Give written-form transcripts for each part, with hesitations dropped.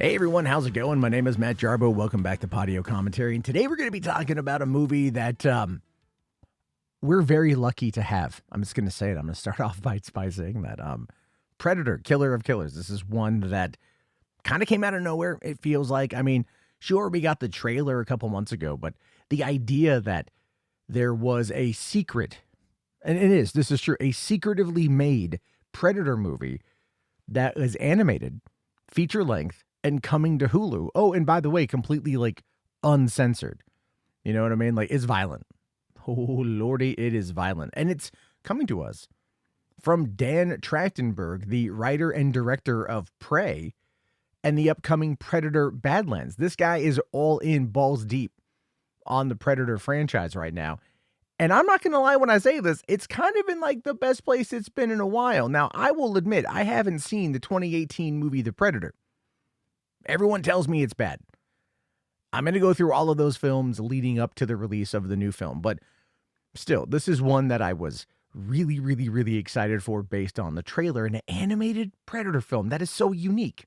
Hey everyone, how's it going? My name is Matt Jarbo. Welcome back to Patio Commentary. And today we're going to be talking about a movie that we're very lucky to have. I'm just going to say it. I'm going to start off by saying that Predator, Killer of Killers. This is one that kind of came out of nowhere, it feels like. I mean, sure, we got the trailer a couple months ago, but the idea that there was a secret, and this is true, a secretively made Predator movie that was animated, feature length, and coming to Hulu. Oh, and by the way, completely like uncensored. You know what I mean? Like, it's violent. Oh, lordy, it is violent. And it's coming to us from Dan Trachtenberg, the writer and director of Prey and the upcoming Predator Badlands. This guy is all in, balls deep on the Predator franchise right now. And I'm not going to lie when I say this, it's kind of in like the best place it's been in a while. Now, I will admit, I haven't seen the 2018 movie The Predator. Everyone tells me it's bad. I'm going to go through all of those films leading up to the release of the new film. But still, this is one that I was really, really, really excited for based on the trailer. An animated Predator film that is so unique.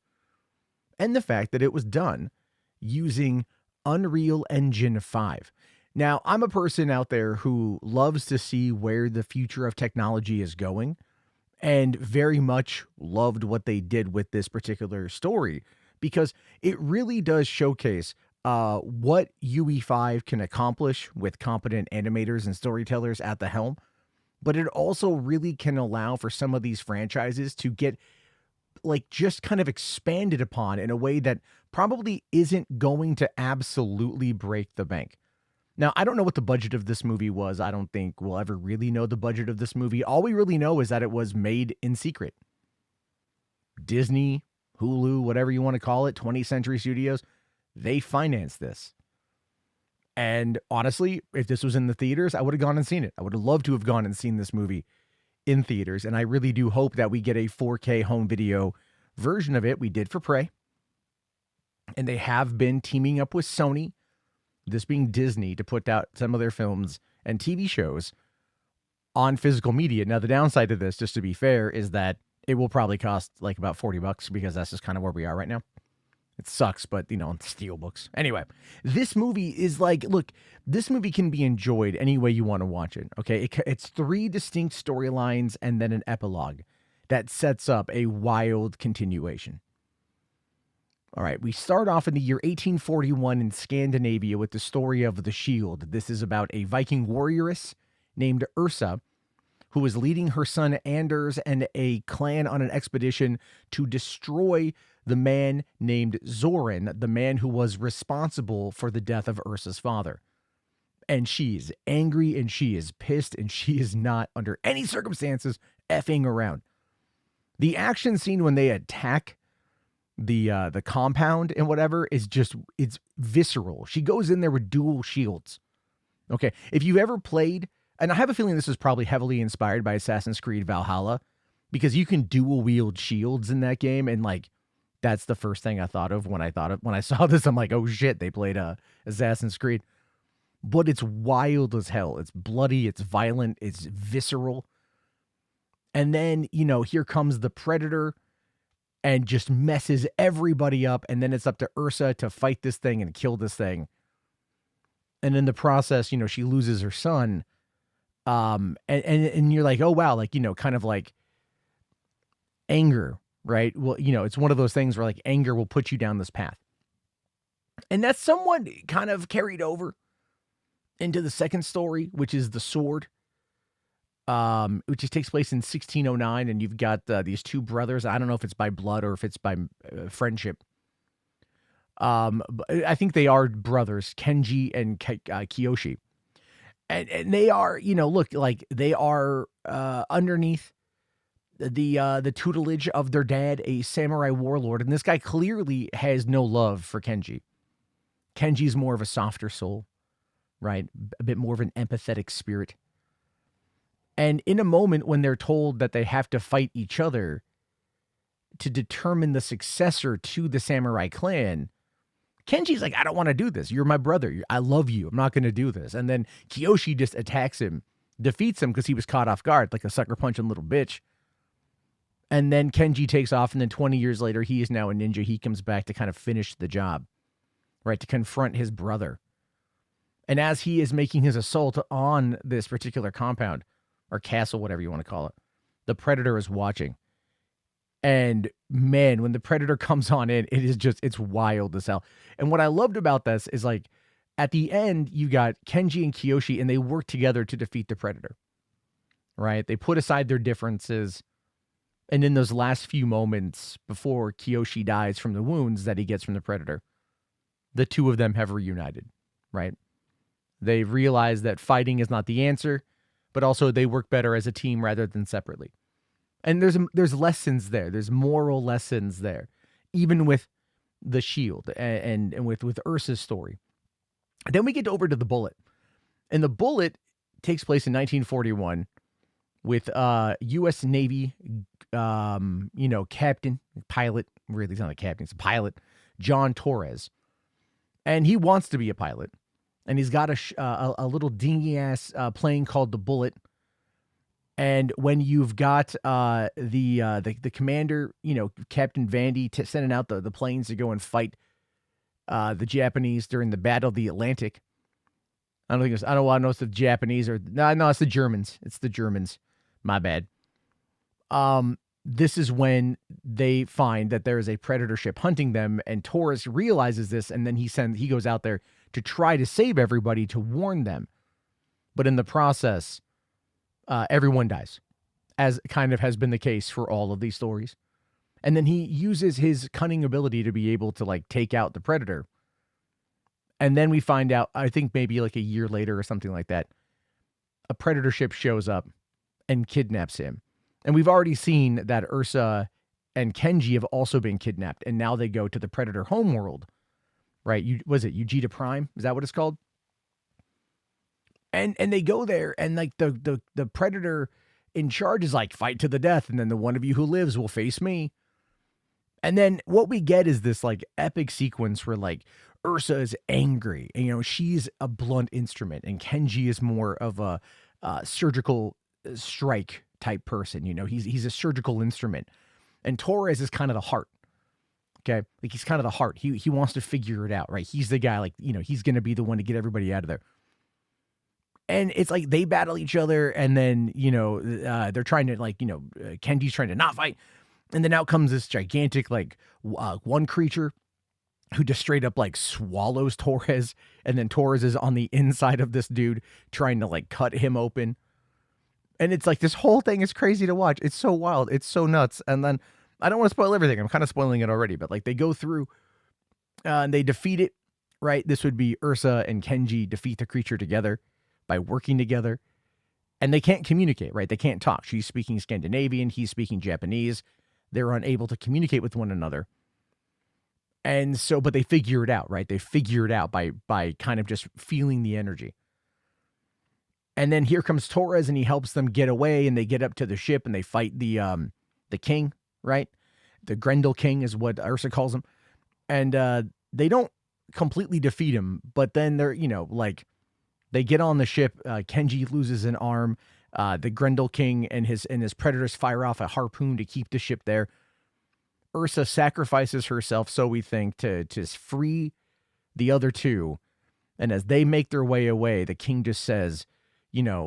And the fact that it was done using Unreal Engine 5. Now, I'm a person out there who loves to see where the future of technology is going and very much loved what they did with this particular story because it really does showcase what UE5 can accomplish with competent animators and storytellers at the helm. But it also really can allow for some of these franchises to get like just kind of expanded upon in a way that probably isn't going to absolutely break the bank. Now, I don't know what the budget of this movie was. I don't think we'll ever really know the budget of this movie. All we really know is that it was made in secret. Disney, Hulu, whatever you want to call it, 20th Century Studios, they financed this. And honestly, if this was in the theaters, I would have gone and seen it. I would have loved to have gone and seen this movie in theaters. And I really do hope that we get a 4K home video version of it. We did for Prey. And they have been teaming up with Sony, this being Disney, to put out some of their films and TV shows on physical media. Now, the downside to this, just to be fair, is that it will probably cost like about $40 because that's just kind of where we are right now. It sucks, but, you know, steelbooks. Anyway, this movie is like, look, this movie can be enjoyed any way you want to watch it, okay? It's three distinct storylines and then an epilogue that sets up a wild continuation. All right, we start off in the year 1841 in Scandinavia with the story of the Shield. This is about a Viking warrioress named Ursa who is leading her son Anders and a clan on an expedition to destroy the man named Zoran, the man who was responsible for the death of Ursa's father. And she is angry and she is pissed and she is not under any circumstances effing around. The action scene when they attack the compound and whatever is just, it's visceral. She goes in there with dual shields. Okay, if you've ever played, and I have a feeling this is probably heavily inspired by Assassin's Creed Valhalla, because you can dual wield shields in that game, and like that's the first thing I thought of when I saw this. I'm like, oh shit, they played Assassin's Creed. But it's wild as hell. It's bloody, it's violent, it's visceral. And then, you know, here comes the Predator and just messes everybody up. And then it's up to Ursa to fight this thing and kill this thing. And in the process, you know, she loses her son. And you're like, oh, wow, like, you know, kind of like anger, right? Well, you know, it's one of those things where like anger will put you down this path. And that's somewhat kind of carried over into the second story, which is the Sword, which just takes place in 1609. And you've got these two brothers. I don't know if it's by blood or if it's by friendship. I think they are brothers, Kenji and Kiyoshi. And they are, you know, look, like they are underneath the tutelage of their dad, a samurai warlord. And this guy clearly has no love for Kenji. Kenji's more of a softer soul, right? A bit more of an empathetic spirit. And in a moment when they're told that they have to fight each other to determine the successor to the samurai clan, Kenji's like, I don't want to do this. You're my brother. I love you. I'm not going to do this. And then Kiyoshi just attacks him, defeats him because he was caught off guard like a sucker punching little bitch. And then Kenji takes off, and then 20 years later, he is now a ninja. He comes back to kind of finish the job, right, to confront his brother. And as he is making his assault on this particular compound, or castle, whatever you want to call it, the Predator is watching. And man, when the Predator comes on in, it is just, it's wild as hell. And what I loved about this is, like, at the end, you got Kenji and Kiyoshi, and they work together to defeat the Predator, right? They put aside their differences. And in those last few moments before Kiyoshi dies from the wounds that he gets from the Predator, the two of them have reunited, right? They realize that fighting is not the answer, but also they work better as a team rather than separately. And there's lessons there. There's moral lessons there, even with the shield and with Ursa's story. Then we get over to the Bullet. And the Bullet takes place in 1941 with U.S. Navy, captain, pilot, really, he's not a captain, he's a pilot, John Torres. And he wants to be a pilot. And he's got a little dingy-ass plane called the Bullet. And when you've got the commander, Captain Vandy, sending out the planes to go and fight the Japanese during the Battle of the Atlantic. I don't know if it's the Japanese or no, it's the Germans. It's the Germans. My bad. This is when they find that there is a Predator ship hunting them, and Torres realizes this, and then he goes out there to try to save everybody, to warn them. But in the process, everyone dies, as kind of has been the case for all of these stories. And then he uses his cunning ability to be able to, like, take out the Predator. And then we find out, I think maybe like a year later or something like that, a Predator ship shows up and kidnaps him. And we've already seen that Ursa and Kenji have also been kidnapped, and now they go to the Predator homeworld, right? Was it Euga Prime? Is that what it's called? And they go there, and like the Predator in charge is like, fight to the death, and then the one of you who lives will face me. And then what we get is this like epic sequence where like Ursa is angry, and she's a blunt instrument, and Kenji is more of a surgical strike type person. He's a surgical instrument, and Torres is kind of the heart. Okay, like he's kind of the heart. He wants to figure it out, right? He's the guy, like, he's gonna be the one to get everybody out of there. And it's like they battle each other, and then they're trying to, like, Kenji's trying to not fight, and then out comes this gigantic one creature who just straight up like swallows Torres, and then Torres is on the inside of this dude trying to like cut him open. And it's like, this whole thing is crazy to watch. It's so wild. It's so nuts. And then I don't want to spoil everything. I'm kind of spoiling it already, but like they go through and they defeat it, right? This would be Ursa and Kenji defeat the creature together by working together. And they can't communicate, right? They can't talk. She's speaking Scandinavian. He's speaking Japanese. They're unable to communicate with one another. And so, but they figure it out, right? They figure it out by kind of just feeling the energy. And then here comes Torres, and he helps them get away, and they get up to the ship, and they fight the king, right? The Grenle King is what Ursa calls him. And they don't completely defeat him, but then they're, they get on the ship. Kenji loses an arm. The Grenle King and his predators fire off a harpoon to keep the ship there. Ursa sacrifices herself, so we think, to free the other two. And as they make their way away, the king just says, now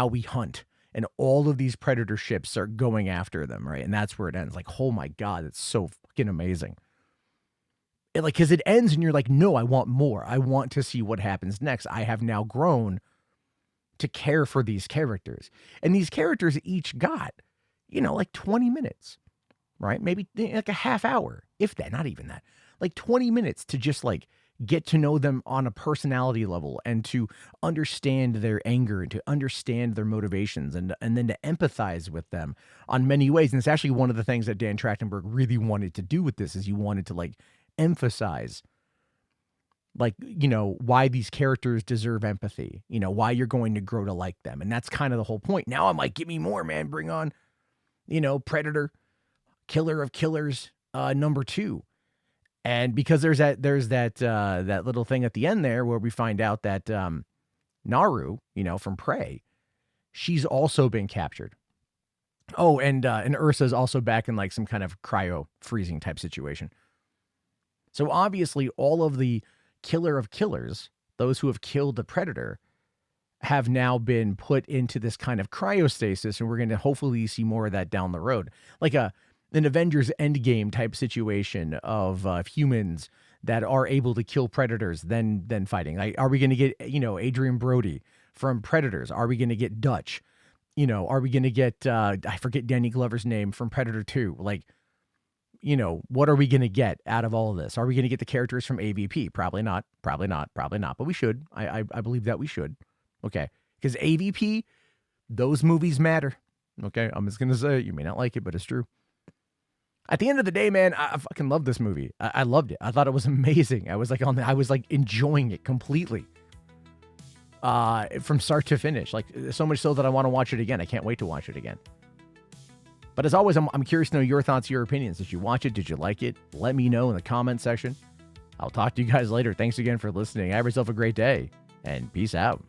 we hunt. And all of these Predator ships are going after them, right? And that's where it ends. Like, oh my God, it's so fucking amazing. Because it ends and you're like, no, I want more. I want to see what happens next. I have now grown to care for these characters. And these characters each got, 20 minutes, right? Maybe like a half hour, if that, not even that. Like 20 minutes to just like get to know them on a personality level, and to understand their anger, and to understand their motivations, and then to empathize with them on many ways. And it's actually one of the things that Dan Trachtenberg really wanted to do with this, is he wanted to like emphasize why these characters deserve empathy, why you're going to grow to like them. And that's kind of the whole point. Now I'm like, give me more, man. Bring on, Predator, Killer of Killers, number 2. And because there's that little thing at the end there where we find out that Naru, from Prey, she's also been captured. Oh, and Ursa's also back in like some kind of cryo freezing type situation. So obviously, all of the killer of killers, those who have killed the Predator, have now been put into this kind of cryostasis, and we're going to hopefully see more of that down the road, like an Avengers Endgame type situation of humans that are able to kill predators, then fighting. Like, are we going to get Adrian Brody from Predators? Are we going to get Dutch? Are we going to get I forget Danny Glover's name from Predator 2? Like, what are we going to get out of all of this? Are we going to get the characters from AVP? Probably not. Probably not. Probably not. But we should. I believe that we should. Okay. Because AVP, those movies matter. Okay. I'm just going to say it. You may not like it, but it's true. At the end of the day, man, I fucking love this movie. I loved it. I thought it was amazing. I was like enjoying it completely. From start to finish. Like, so much so that I want to watch it again. I can't wait to watch it again. But as always, I'm curious to know your thoughts, your opinions. Did you watch it? Did you like it? Let me know in the comment section. I'll talk to you guys later. Thanks again for listening. Have yourself a great day, and peace out.